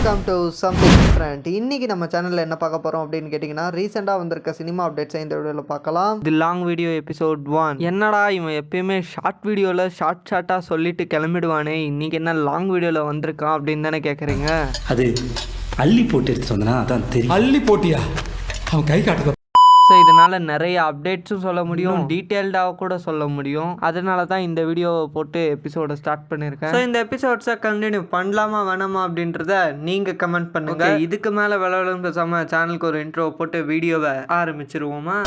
Welcome to something different. இன்னைக்கு நம்ம சேனலில் என்ன பார்க்க போகிறோம் அப்படின்னு கேட்டிங்கன்னா, ரீசெண்டாக வந்திருக்க சினிமா அப்டேட்ஸை இந்த வீடியோவில் பார்க்கலாம். The long video episode 1. என்னடா இவன் எப்பயுமே ஷார்ட் வீடியோவில் ஷார்ட்டாக சொல்லிட்டு கிளம்பிடுவானே, இன்னைக்கு என்ன லாங் வீடியோவில் வந்திருக்கான் அப்படின்னு தானே கேட்குறீங்க. அது அள்ளி போட்டு எடுத்து வந்தனா அதான் தெரியும். அள்ளி போட்டியா? அவன் கை காட்டுத. ஸோ இதனால் நிறைய அப்டேட்ஸும் சொல்ல முடியும், டீட்டெயில்டாக கூட சொல்ல முடியும். அதனால தான் இந்த வீடியோவை போட்டு எபிசோடை ஸ்டார்ட் பண்ணியிருக்கேன். ஸோ இந்த எபிசோட்ஸை கண்டினியூ பண்ணலாமா வேணாமா அப்படின்றத நீங்கள் கமெண்ட் பண்ணுங்க. இதுக்கு மேலே விளையாடும் பேசாமல் சேனலுக்கு ஒரு இன்ட்ரோ போட்டு வீடியோவை ஆரம்பிச்சிருவோமா?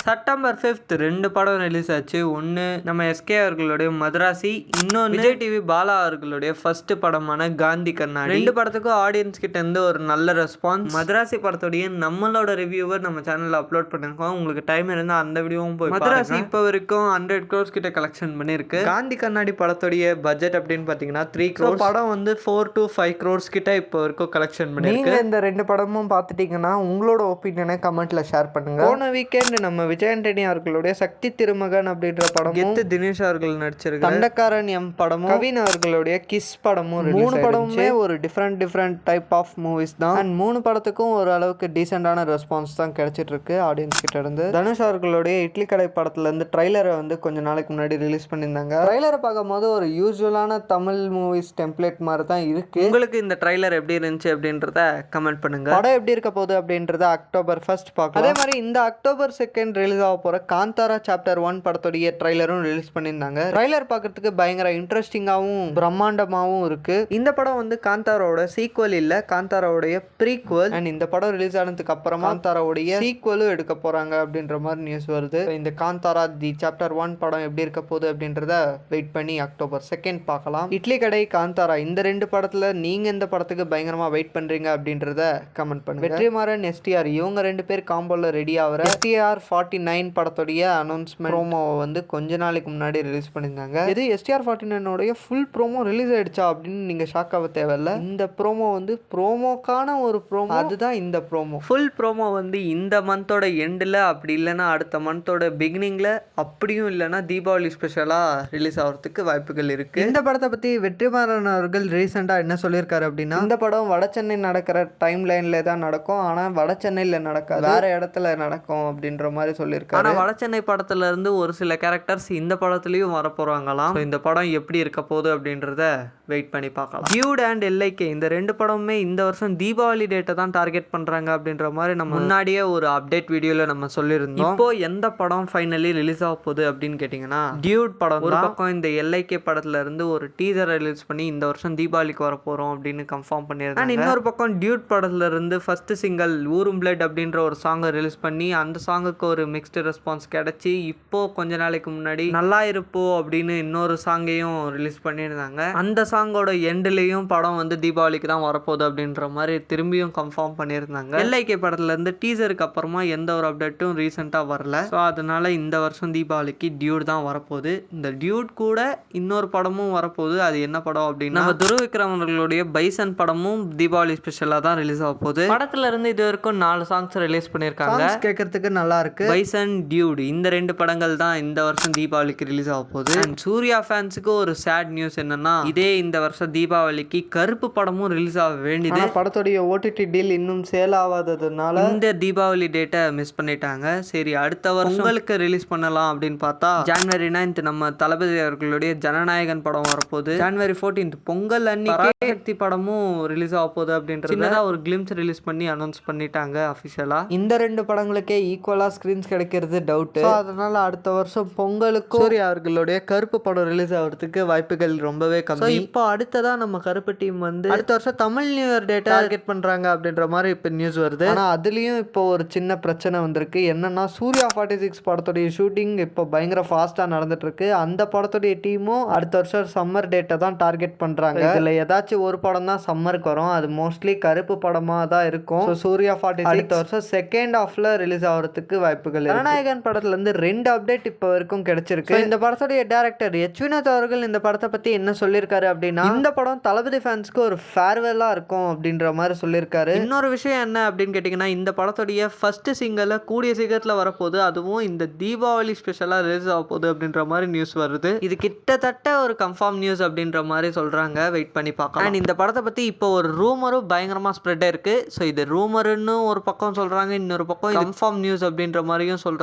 செப்டம்பர் 5 2 படம் ரிலீஸ் ஆச்சு. ஒன்று நம்ம எஸ்கே அவர்களுடைய மதராசி, இன்னொன்று விஜய் டிவி பாலா அவர்களுடைய ஃபர்ஸ்ட் படமான காந்தி கண்ணாடி. 2 படத்துக்கும் ஆடியன்ஸ் கிட்ட இருந்து ஒரு நல்ல ரெஸ்பான்ஸ். மதராசி படத்துடைய நம்மளோட ரிவ்யூவை நம்ம சேனலில் அப்லோட் பண்ணியிருக்கோம். உங்களுக்கு டைம் இருந்தால் அந்த வீடியோவும் போய் மதராசி இப்போ வரைக்கும் 100 crores கிட்ட கலெக்ஷன் பண்ணியிருக்கு. காந்தி கண்ணாடி படத்துடைய பட்ஜெட் அப்படின்னு பார்த்தீங்கன்னா 3 crores. படம் வந்து 4 to 5 crores கிட்ட இப்போ வரைக்கும் கலெக்ஷன் பண்ணியிருக்கு. நீங்கள் இந்த 2 படமும் பார்த்துட்டீங்கன்னா உங்களோட ஒப்பீனியனை கமெண்ட்ல ஷேர் பண்ணுங்க. போன வீக்கெண்ட் நம்ம விஜய் ஆண்டனி அவர்களுடைய சக்தி திருமகன் அப்படின்ற படம், கெத்து தினேஷ் அவர்கள் நடிச்சிருக்க தண்டக்காரன் எம் படமும், கவின் அவர்களுடைய கிஸ் படமும், 3 படமுமே ஒரு டிஃப்ரெண்ட் டைப் ஆஃப் மூவிஸ் தான். அண்ட் 3 படத்துக்கும் ஒரு அளவுக்கு டீசெண்டான ரெஸ்பான்ஸ் தான் கிடைச்சிட்டு இருக்கு ஆடியன்ஸ் கிட்ட இருந்து. தனுஷ் அவர்களுடைய இட்லி கடை படத்துல இருந்து ட்ரைலரை வந்து கொஞ்ச நாளைக்கு முன்னாடி ரிலீஸ் பண்ணியிருந்தாங்க. ட்ரைலரை பார்க்கும்போது ஒரு யூஸ்வலான தமிழ் மூவிஸ் டெம்ப்ளேட் மாதிரி தான் இருக்கு. உங்களுக்கு இந்த ட்ரைலர் எப்படி இருந்துச்சு அப்படின்றத கமெண்ட் பண்ணுங்க. படம் எப்படி இருக்க போகுது அப்படின்றத October 1 பார்க்கலாம். அதே மாதிரி இந்த October 2 ரிலீஸ் ஆக போற காந்தாரா சாப்டர் 1 படத்துடைய ட்ரைலரும் ரிலீஸ் பண்ணியிருந்தாங்க. ட்ரைலர் பார்க்கறதுக்கு பயங்கர இன்ட்ரெஸ்டிங்காகவும் பிரம்மாண்டமாகவும் இருக்கு. இந்த படம் வந்து காந்தாராவோட சீக்வல் இல்ல, காந்தாராவுடைய ப்ரீக்வல். அண்ட் இந்த படம் ரிலீஸ் ஆனதுக்கு அப்புறமா காந்தாராவுடைய சீக்வலும் எடுக்க போறாங்க அப்படின்ற மாதிரி நியூஸ் வருது. இந்த காந்தாரா தி சாப்டர் 1 படம் எப்படி இருக்க போகுது அப்படின்றத வெயிட் பண்ணி October 2 பார்க்கலாம். இட்லி கடை, காந்தாரா இந்த 2 படத்துல நீங்க இந்த படத்துக்கு பயங்கரமா வெயிட் பண்றீங்க அப்படின்றத கமெண்ட் பண்ணுங்க. வெற்றிமாறன், எஸ்டிஆர் இவங்க 2 பேர் காம்போல ரெடி ஆகிற எஸ்டிஆர் 49 படத்துடைய அனௌன்ஸ்மெண்ட் ப்ரோமோவை வந்து கொஞ்ச நாளைக்கு முன்னாடி ரிலீஸ் பண்ணியிருந்தாங்க. இது எஸ்டிஆர் 49 ஃபுல் ப்ரோமோ ரிலீஸ் ஆயிடுச்சா அப்படின்னு நீங்க ஷாக் ஆக தேவையில்ல. இந்த ப்ரோமோ வந்து ப்ரோமோக்கான ஒரு ப்ரோமோ, அதுதான் இந்த ப்ரோமோ. ஃபுல் ப்ரோமோ வந்து இந்த மந்தோட எண்டில், அப்படி இல்லைன்னா அடுத்த மந்தோட பிகினிங்ல, அப்படியும் இல்லைன்னா தீபாவளி ஸ்பெஷலா ரிலீஸ் ஆகிறதுக்கு வாய்ப்புகள் இருக்கு. இந்த படத்தை பத்தி வெற்றிமாறன் அவர்கள் ரீசெண்டா என்ன சொல்லியிருக்காரு அப்படின்னா, இந்த படம் வட சென்னை நடக்கிற டைம் லைன்ல தான் நடக்கும், ஆனா வட சென்னையில நடக்காது, வேற இடத்துல நடக்கும் அப்படின்ற மாதிரி சொல்லியிருக்காரு. ஆனா வட சென்னை படத்துல இருந்து ஒரு சில கேரக்டர்ஸ் இந்த படத்துலயும் வர போறாங்களாம். இந்த படம் எப்படி இருக்க போகுது அப்படின்றத வெயிட் பண்ணி பார்க்கலாம். டியூட் அண்ட் எல்ஐகே இந்த 2 படமுமே இந்த வருஷம் தீபாவளி டேட்டை தான் டார்கெட் பண்றாங்க அப்படின்ற மாதிரி நம்ம முன்னாடியே ஒரு அப்டேட் வீடியோல நம்ம சொல்லியிருந்தோம். இப்போ எந்த படம் ஃபைனலி ரிலீஸ் ஆக போகுது அப்படின்னு கேட்டீங்கன்னா, டியூட் படம். ஒரு பக்கம் இந்த எல்ஐகே படத்துல இருந்து ஒரு டீசர் ரிலீஸ் பண்ணி இந்த வருஷம் தீபாவளிக்கு வர போறோம் அப்படின்னு கன்ஃபார்ம் பண்ணியிருக்காங்க. இன்னொரு பக்கம் டியூட் படத்துல இருந்து ஃபர்ஸ்ட் சிங்கிள் ஊரும் பிளட் அப்படின்ற ஒரு சாங்கை ரிலீஸ் பண்ணி அந்த சாங்குக்கு ஒரு மிக்ஸ்டு ரெஸ்பான்ஸ் கிடைச்சி இப்போ கொஞ்ச நாளைக்கு முன்னாடி நல்லா இருப்போ அப்படின்னு இன்னொரு சாங்கையும் ரிலீஸ் பண்ணியிருந்தாங்க. அந்த சாங்கோட எண்ட்லேயும் படம் வந்து தீபாவளிக்கு தான் வரப்போகுது அப்படின்ற மாதிரி திரும்பியும் கன்ஃபார்ம் பண்ணியிருந்தாங்க. எல்ஐகே படத்துல இருந்து டீசருக்கு அப்புறமா எந்த ஒரு அப்டேட்டும் ரீசெண்டாக வரல. ஸோ அதனால இந்த வருஷம் தீபாவளிக்கு டியூட் தான் வரப்போகுது. இந்த டியூட் கூட இன்னொரு படமும் வரப்போகுது. அது என்ன படம் அப்படின்னா, நம்ம துருவ விக்ரம் அவர்களுடைய பைசன் படமும் தீபாவளி ஸ்பெஷலாக தான் ரிலீஸ் ஆக போகுது. படத்துல இருந்து இது வரைக்கும் 4 சாங்ஸ் ரிலீஸ் பண்ணியிருக்காங்க. கேட்கறதுக்கு நல்லா இருக்கு. பைசன், டியூட் இந்த 2 படங்கள் தான் இந்த வருஷம் தீபாவளிக்கு ரிலீஸ் ஆக போகுது. சூர்யா ஃபேன்ஸுக்கு ஒரு சேட் நியூஸ் என்னன்னா, இதே இந்த வருஷம் தீபாவளிக்கு கருப்பு படமும் ரிலீஸ் ஆக வேண்டியது. படத்துடைய ஓடிடி டீல் இன்னும் சேல் ஆகாததுனால இந்த தீபாவளி டேட்டை மிஸ் பண்ணிட்டாங்க. சரி, அடுத்த வருஷம் உங்களுக்கு ரிலீஸ் பண்ணலாம் அப்படின்னு பார்த்தா January 9 நம்ம தளபதி அவர்களுடைய ஜனநாயகன் படம் வரப்போகுது. January 14 பொங்கல் அன்னைக்கு சக்தி படமும் ரிலீஸ் ஆக போகுது அப்படின்றத ஒரு கிளிம்ஸ் ரிலீஸ் பண்ணி அனௌன்ஸ் பண்ணிட்டாங்க அஃபிஷியலா. இந்த 2 படங்களுக்கே ஈக்குவலா ஸ்கிரீன்ஸ் கிடைக்கிறது டவுட். அதனால அடுத்த வருஷம் பொங்கலுக்கு சூர்யா அவர்களுடைய கருப்பு படம் ரிலீஸ் ஆகிறதுக்கு வாய்ப்புகள் ரொம்பவே கம்மி. இப்போ அடுத்ததா நம்ம கருப்பு டீம் வந்து அடுத்த வருஷம் Tamil new year data target பண்றாங்க அப்படின்ற மாதிரி இப்போ நியூஸ் வருது. ஆனா அதுலயும் இப்போ ஒரு சின்ன பிரச்சனை வந்திருக்கு. என்னன்னா, சூர்யா 46 படத்துடைய ஷூட்டிங் இப்போ பயங்கர ஃபாஸ்டா நடந்துட்டு இருக்கு. அந்த படத்துடைய டீமும் அடுத்த வருஷம் சம்மர் டேட்டை தான் டார்கெட் பண்றாங்க. இதுல ஏதாச்சும் ஒரு படம் தான் சம்மருக்கு வரும். அது மோஸ்ட்லி கருப்பு படமா தான் இருக்கும். சூர்யா 46 அடுத்த வருஷம் செகண்ட் ஹாஃப்ல ரிலீஸ் ஆகிறதுக்கு வாய்ப்புகள். ஜனநாயகன் படத்துல இருந்து 2 அப்டேட் இப்போ வரைக்கும் கிடைச்சிருக்கு. இந்த படத்துடைய டைரக்டர் எச் வினோத் அவர்கள் இந்த படத்தை பத்தி என்ன சொல்லியிருக்காரு அப்படின்னா, இந்த படம் தளபதி ஃபேன்ஸ்க்கு ஒரு ஃபேர்வெல்லா இருக்கும் அப்படின்ற மாதிரி சொல்லியிருக்காரு. இன்னொரு விஷயம் என்ன அப்படின்னு கேட்டிங்கன்னா, இந்த படத்துடைய ஃபர்ஸ்ட் சிங்கிள் கூடிய சீக்கிரத்தில் வரப்போகுது, அதுவும் இந்த தீபாவளி ஸ்பெஷலாக ரிலீஸ் ஆக போகுது அப்படின்ற மாதிரி நியூஸ் வருது. இது கிட்டத்தட்ட ஒரு கன்ஃபார்ம் நியூஸ் அப்படின்ற மாதிரி சொல்கிறாங்க, வெயிட் பண்ணி பார்க்கலாம். அண்ட் இந்த படத்தை பற்றி இப்போ ஒரு ரூமரும் பயங்கரமாக ஸ்ப்ரெட் ஆயிருக்கு. ஸோ இது ரூமருன்னு ஒரு பக்கம் சொல்கிறாங்க, இன்னொரு பக்கம் கன்ஃபார்ம் நியூஸ் அப்படின்ற மாதிரியும் சொல்கிறாங்க.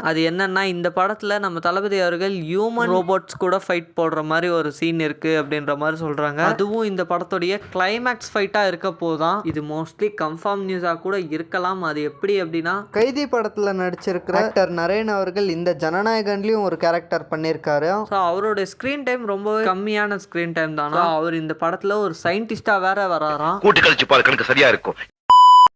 அது என்னன்னா, இந்த படத்தில் நம்ம தளபதி அவர்கள் ஹியூமன் ரோபோட்ஸ் கூட ஃபைட் போடுற மாதிரி ஒரு சீன் இருக்குது அப்படின்ற மாதிரி சொல்கிறாங்க. அதுவும் இந்த படத்துடைய கிளைமேக்ஸ் ஃபைட்டாக இருக்க போதான். இது மோஸ்ட்லி கன்ஃபார்ம் நியூஸாக கூட இருக்கலாம். அது எப்படி அப்படின்னா, கைதி படத்துல நடிச்சிருக்கிற ஆக்டர் நரேன் அவர்கள் இந்த ஜனநாயகன்லயும் ஒரு கேரக்டர் பண்ணியிருக்காரு. ஸோ அவரோட ஸ்க்ரீன் டைம் ரொம்பவே கம்மியான ஸ்க்ரீன் டைம் தானா. அவர் இந்த படத்தில் ஒரு சயின்டிஸ்டாக வேற வராராம். கூட்டு கழிச்சு பாரு, கணக்கு சரியா இருக்கும்.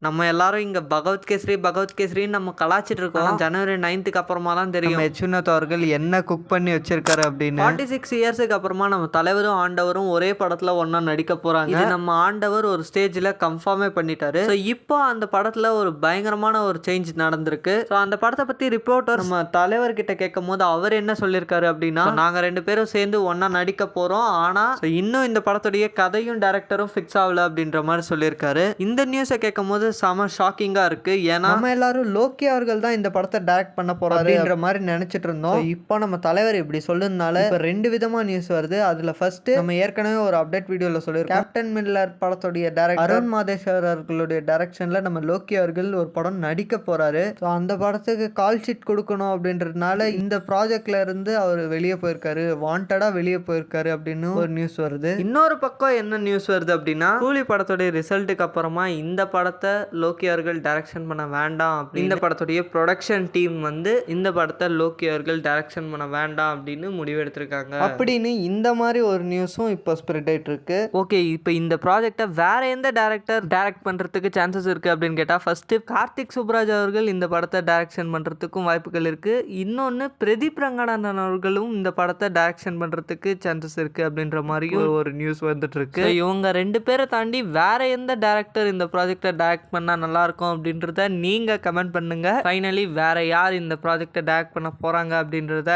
நம்ம எல்லாரும் இங்க பகவத் கேசரின்னு நம்ம கலாச்சிட்டு இருக்கோம். ஜனவரி 9th அப்புறமா தான் தெரியும் எச் வினோத் அவர்கள் என்ன குக் பண்ணி வச்சிருக்காரு அப்படின்னு. 46 இயர்ஸுக்கு அப்புறமா நம்ம தலைவரும் ஆண்டவரும் ஒரே படத்துல ஒன்னா நடிக்க போறாங்க. இது நம்ம ஆண்டவர் ஒரு ஸ்டேஜ்ல கன்ஃபார்மே பண்ணிட்டாரு. ஸோ இப்போ அந்த படத்துல ஒரு பயங்கரமான ஒரு சேஞ்ச் நடந்திருக்கு. ஸோ அந்த படத்தை பத்தி ரிப்போர்ட்டர் நம்ம தலைவர்கிட்ட கேட்கும் போது அவர் என்ன சொல்லியிருக்காரு அப்படின்னா, நாங்க 2 பேரும் சேர்ந்து ஒன்னா நடிக்க போறோம், ஆனா இன்னும் இந்த படத்துடைய கதையும் டைரக்டரும் ஃபிக்ஸ் ஆகல அப்படின்ற மாதிரி சொல்லியிருக்காரு. இந்த நியூஸை கேட்கும் போது செம ஷாக்கிங்கா இருக்கு. ஏன்னா நம்ம எல்லாரும் லோக்கி அவர்கள் தான் இந்த படத்தை டைரக்ட் பண்ண போறாருன்ற மாதிரி நினைச்சிட்டு இருந்தோம். இப்போ நம்ம தலைவர் இப்படி சொல்லுறதுனால இப்போ 2 விதமா நியூஸ் வருது. அதுல ஃபர்ஸ்ட் நம்ம ஏற்கனவே ஒரு அப்டேட் வீடியோல சொல்லிருக்கோம், கேப்டன் மில்லர் படத்துடைய டைரக்டர் அருண் மாதேஸ்வர் அவர்களுடைய டைரக்ஷன்ல நம்ம லோக்கி அவர்கள் ஒரு படம் நடிக்க போறாரு. ஸோ அந்த படத்துக்கு கால் ஷீட் கொடுக்கணும் அப்படின்றதுனால இந்த ப்ராஜெக்ட்ல இருந்து அவர் வெளியே போயிருக்காரு, வாண்டடா வெளியே போயிருக்காரு அப்படின்னு ஒரு நியூஸ் வருது. இன்னொரு பக்கம் என்ன நியூஸ் வருது அப்படின்னா, கூலி படத்துடைய ரிசல்ட்டுக்கு அப்புறமா இந்த படத்தை லோக்கி அவர்கள் டைரக்ஷன் பண்ண வேண்டாம், இந்த படத்துடைய ப்ரொடக்ஷன் டீம் வந்து இந்த படத்தை லோக்கி அவர்கள் டைரக்ஷன் பண்ண வேண்டாம் அப்படின்னு முடிவெடுத்திருக்காங்க அப்படின்னு இந்த மாதிரி ஒரு நியூஸும் இப்போ ஸ்ப்ரெட் ஆயிட்டு இருக்கு. ஓகே, இப்போ இந்த ப்ராஜெக்டை வேற எந்த டைரக்டர் டைரக்ட் பண்றதுக்கு சான்சஸ் இருக்கு அப்படின்னு கேட்டா, ஃபர்ஸ்ட் கார்த்திக் சுப்ராஜ் அவர்கள் இந்த படத்தை டைரக்ஷன் பண்றதுக்கும் வாய்ப்புகள் இருக்கு. இன்னொன்னு பிரதீப் ரங்கநாதன் அவர்களும் இந்த படத்தை டைரக்ஷன் பண்றதுக்கு சான்சஸ் இருக்கு அப்படின்ற மாதிரியும் ஒரு நியூஸ் வந்துட்டு இருக்கு. இவங்க 2 பேரை தாண்டி வேற எந்த டைரக்டர் இந்த ப்ராஜெக்டை டைரக்ட் பண்ணா நல்லா இருக்கும் அப்படின்றத நீங்க கமெண்ட் பண்ணுங்க. ஃபைனலி வேற யார் இந்த ப்ராஜெக்டை டைரக்ட் பண்ண போறாங்க அப்படின்றத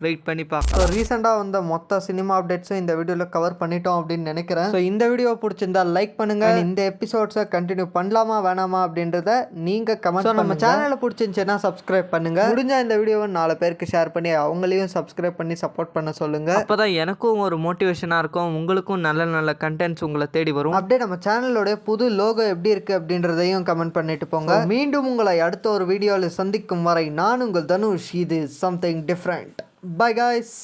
வெயிட் பண்ணி பார்க்கலாம். ரீசெண்டாக வந்த மொத்த சினிமா அப்டேட்ஸும் இந்த வீடியோவில் கவர் பண்ணிட்டோம் அப்படின்னு நினைக்கிறேன். ஸோ இந்த வீடியோ பிடிச்சிருந்தா லைக் பண்ணுங்க. இந்த எபிசோட்ஸை கண்டினியூ பண்ணலாமா வேணாமா அப்படின்றத நீங்க கமெண்ட் பண்ணுங்க. நம்ம சேனலை பிடிச்சிருந்துச்சுன்னா சப்ஸ்கிரைப் பண்ணுங்க. முடிஞ்சா இந்த வீடியோவை 4 பேருக்கு ஷேர் பண்ணி அவங்களையும் சப்ஸ்கிரைப் பண்ணி சப்போர்ட் பண்ண சொல்லுங்க. அப்பதான் எனக்கும் ஒரு மோட்டிவேஷனா இருக்கும், உங்களுக்கும் நல்ல நல்ல கண்டென்ட்ஸ் உங்களை தேடி வரும். அப்படியே நம்ம சேனலோட புது லோகோ எப்படி இருக்கு அப்படின்றதையும் கமெண்ட் பண்ணிட்டு போங்க. மீண்டும் உங்களை அடுத்த ஒரு வீடியோவில் சந்திக்கும் வரை நான் உங்கள் தனுஷ். இது சம்திங் டிஃப்ரெண்ட். By guys.